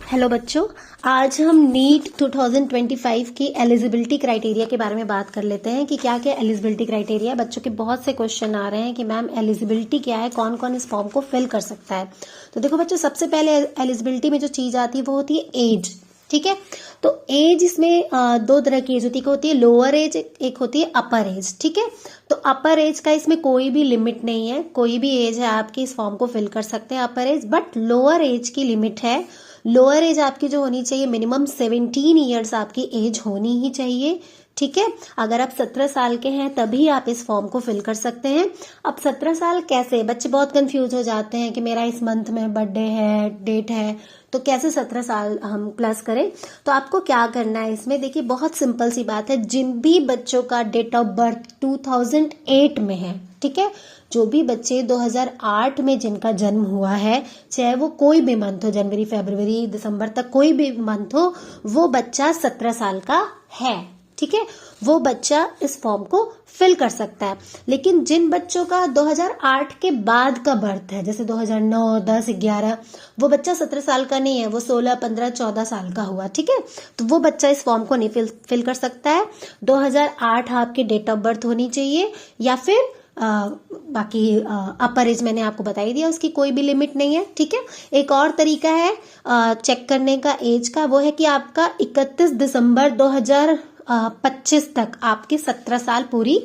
Hello बच्चों, आज हम नीट 2025 की एलिजिबिलिटी क्राइटेरिया के बारे में बात कर लेते हैं कि क्या क्या एलिजिबिलिटी क्राइटेरिया है। बच्चों के बहुत से क्वेश्चन आ रहे हैं कि मैम एलिजिबिलिटी क्या है, कौन कौन इस फॉर्म को फिल कर सकता है। तो देखो बच्चों, सबसे पहले एलिजिबिलिटी में जो चीज आती है वो होती है एज। ठीक है, तो एज इसमें दो तरह की एज होती है लोअर एज, एक होती है अपर एज। ठीक है, तो अपर एज का इसमें कोई भी लिमिट नहीं है, कोई भी एज है आपकी इस फॉर्म को फिल कर सकते हैं upper age, but lower age की लिमिट है। लोअर एज आपकी जो होनी चाहिए, मिनिमम 17 ईयर्स आपकी एज होनी ही चाहिए। ठीक है, अगर आप 17 साल के हैं तभी आप इस फॉर्म को फिल कर सकते हैं। अब 17 साल कैसे, बच्चे बहुत कंफ्यूज हो जाते हैं कि मेरा इस मंथ में बर्थडे है, डेट है, तो कैसे 17 साल हम प्लस करें। तो आपको क्या करना है इसमें, देखिए बहुत सिंपल सी बात है। जिन भी बच्चों का डेट ऑफ बर्थ 2008 में है, ठीक है, जो भी बच्चे 2008 में जिनका जन्म हुआ है, चाहे वो कोई भी मंथ हो, जनवरी फरवरी दिसंबर तक कोई भी मंथ हो, वो बच्चा 17 साल का है। ठीक है, वो बच्चा इस फॉर्म को फिल कर सकता है। लेकिन जिन बच्चों का 2008 के बाद का बर्थ है, जैसे 2009, 10, 11, वो बच्चा 17 साल का नहीं है, वो 16, 15, 14 साल का हुआ। ठीक है, तो वो बच्चा इस फॉर्म को नहीं फिल कर सकता है। 2008 आपके डेट ऑफ बर्थ होनी चाहिए, या फिर बाकी अपर एज मैंने आपको बताई दिया, उसकी कोई भी लिमिट नहीं है। ठीक है, एक और तरीका है चेक करने का एज का, वो है कि आपका 31 दिसंबर 2025 तक आपकी 17 साल पूरी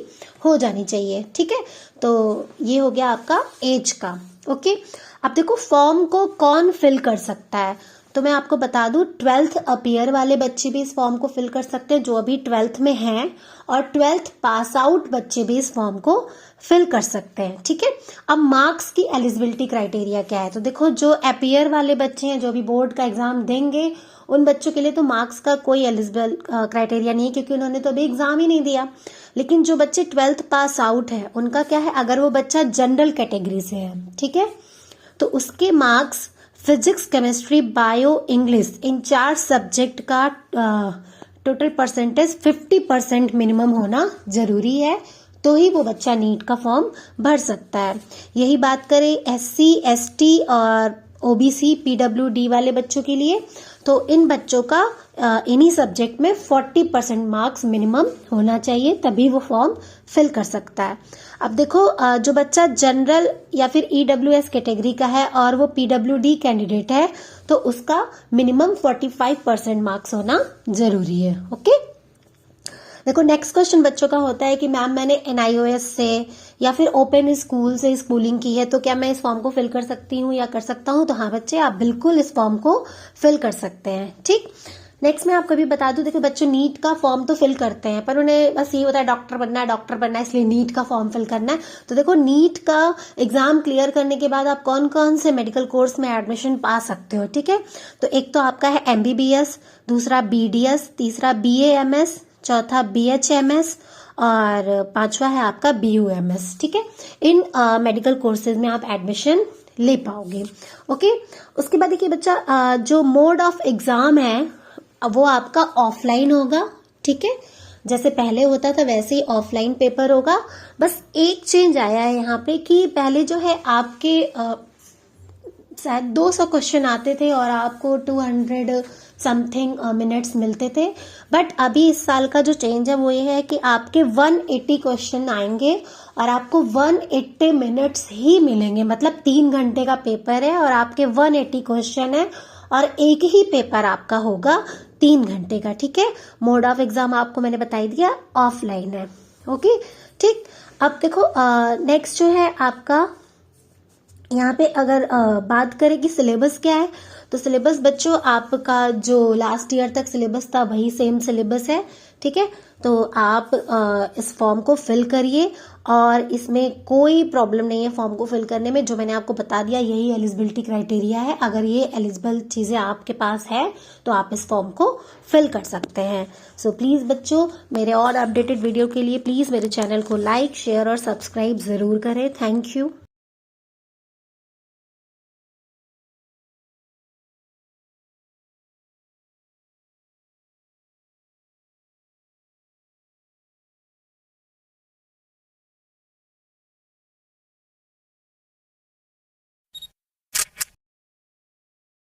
हो जानी चाहिए। ठीक है, तो ये हो गया आपका एज का। ओके, अब देखो फॉर्म को कौन फिल कर सकता है, तो मैं आपको बता दूं 12th अपीयर वाले बच्चे भी इस फॉर्म को फिल कर सकते हैं, जो अभी 12th में हैं, और 12th पास आउट बच्चे भी इस फॉर्म को फिल कर सकते हैं। ठीक है, अब मार्क्स की एलिजिबिलिटी क्राइटेरिया क्या है, तो देखो जो अपीयर वाले बच्चे हैं, जो अभी बोर्ड का एग्जाम देंगे, उन बच्चों के लिए तो मार्क्स का कोई एलिजिबल क्राइटेरिया नहीं है, क्योंकि उन्होंने तो अभी एग्जाम ही नहीं दिया। लेकिन जो बच्चे 12th पास आउट है, उनका क्या है, अगर वो बच्चा जनरल कैटेगरी से है, ठीक है, तो उसके marks physics, chemistry, bio, English, इन 4 सब्जेक्ट का टोटल परसेंटेज 50% मिनिमम होना जरूरी है, तो ही वो बच्चा नीट का फॉर्म भर सकता है। यही बात करें SC, ST और OBC, PWD वाले बच्चों के लिए, तो इन बच्चों का इन्हीं सब्जेक्ट में 40% मार्क्स मिनिमम होना चाहिए, तभी वो फॉर्म फिल कर सकता है। अब देखो जो बच्चा जनरल या फिर EWS कैटेगरी का है और वो PWD कैंडिडेट है, तो उसका मिनिमम 45% मार्क्स होना जरूरी है। ओके, देखो नेक्स्ट क्वेश्चन बच्चों का होता है कि मैम मैंने NIOS से या फिर ओपन स्कूल से स्कूलिंग की है, तो क्या मैं इस फॉर्म को फिल कर सकती हूँ या कर सकता हूँ। तो हाँ बच्चे, आप बिल्कुल इस फॉर्म को फिल कर सकते हैं। ठीक, नेक्स्ट मैं आपको भी बता दूं, देखो बच्चों नीट का फॉर्म तो फिल करते हैं, पर उन्हें बस ये होता है डॉक्टर बनना है, इसलिए नीट का फॉर्म फिल करना है। तो देखो नीट का एग्जाम क्लियर करने के बाद आप कौन कौन से मेडिकल कोर्स में एडमिशन पा सकते हो। ठीक है, तो एक तो आपका है MBBS, दूसरा BDS, तीसरा BAMS, चौथा BHMS और पांचवा है आपका BUMS। ठीक है, इन मेडिकल कोर्सेज में आप एडमिशन ले पाओगे। ओके, उसके बाद देखिए बच्चा, जो मोड ऑफ एग्जाम है वो आपका ऑफलाइन होगा। ठीक है, जैसे पहले होता था वैसे ही ऑफलाइन पेपर होगा। बस एक चेंज आया है यहाँ पे कि पहले जो है आपके शायद 200 क्वेश्चन आते थे और आपको 200 समथिंग मिनट्स मिलते थे, बट अभी इस साल का जो चेंज है वो ये है कि आपके 180 क्वेश्चन आएंगे और आपको 180 मिनट्स ही मिलेंगे। मतलब 3 घंटे का पेपर है और आपके 180 क्वेश्चन है और एक ही पेपर आपका होगा 3 घंटे का। ठीक है, मोड ऑफ एग्जाम आपको मैंने बताई दिया ऑफलाइन है। ओके, ठीक, अब देखो नेक्स्ट जो है आपका यहाँ पे अगर बात करें कि सिलेबस क्या है, तो सिलेबस बच्चों आपका जो लास्ट ईयर तक सिलेबस था वही सेम सिलेबस है। ठीक है, तो आप इस फॉर्म को फिल करिए और इसमें कोई प्रॉब्लम नहीं है फॉर्म को फिल करने में। जो मैंने आपको बता दिया यही एलिजिबिलिटी क्राइटेरिया है। अगर ये एलिजिबल चीजें आपके पास है तो आप इस फॉर्म को फिल कर सकते हैं। सो प्लीज बच्चों, मेरे और अपडेटेड वीडियो के लिए प्लीज मेरे चैनल को लाइक, शेयर और सब्सक्राइब जरूर करें। Thank you.